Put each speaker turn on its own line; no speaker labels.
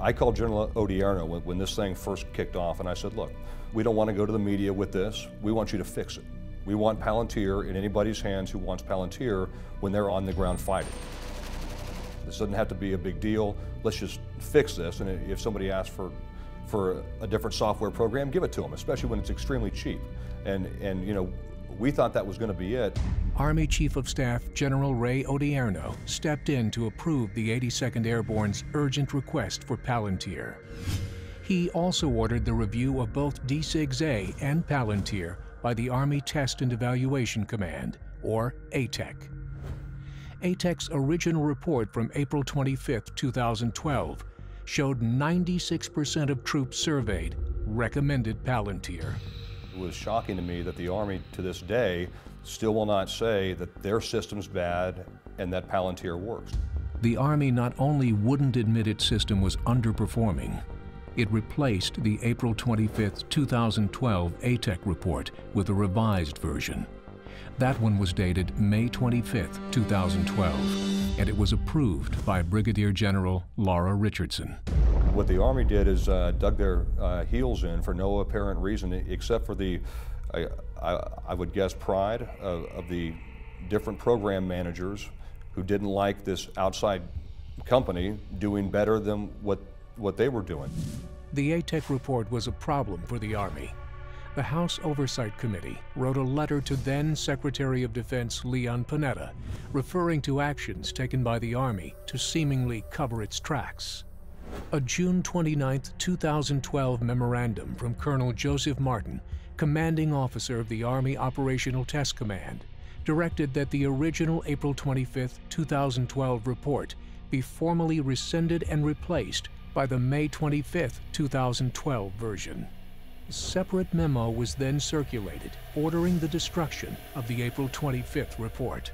I called General Odierno when this thing first kicked off, and I said, look, we don't want to go to the media with this. We want you to fix it. We want Palantir in anybody's hands who wants Palantir when they're on the ground fighting. This doesn't have to be a big deal. Let's just fix this, and if somebody asks for a different software program, give it to them, especially when it's extremely cheap. And you know, we thought that was going to be it.
Army Chief of Staff General Ray Odierno stepped in to approve the 82nd Airborne's urgent request for Palantir. He also ordered the review of both DCGS-A and Palantir by the Army Test and Evaluation Command, or ATEC. ATEC's original report from April 25, 2012 showed 96% of troops surveyed recommended Palantir.
It was shocking to me that the Army, to this day, still will not say that their system's bad and that Palantir works.
The Army not only wouldn't admit its system was underperforming, it replaced the April 25, 2012 ATEC report with a revised version. That one was dated May 25, 2012, and it was approved by Brigadier General Laura Richardson.
What the Army did is dug their heels in for no apparent reason, except for the, I would guess, pride of the different program managers who didn't like this outside company doing better than what they were doing.
The ATEC report was a problem for the Army. The House Oversight Committee wrote a letter to then Secretary of Defense Leon Panetta, referring to actions taken by the Army to seemingly cover its tracks. A June 29, 2012 memorandum from Colonel Joseph Martin, commanding officer of the Army Operational Test Command, directed that the original April 25, 2012 report be formally rescinded and replaced by the May 25, 2012 version. A separate memo was then circulated ordering the destruction of the April 25th report.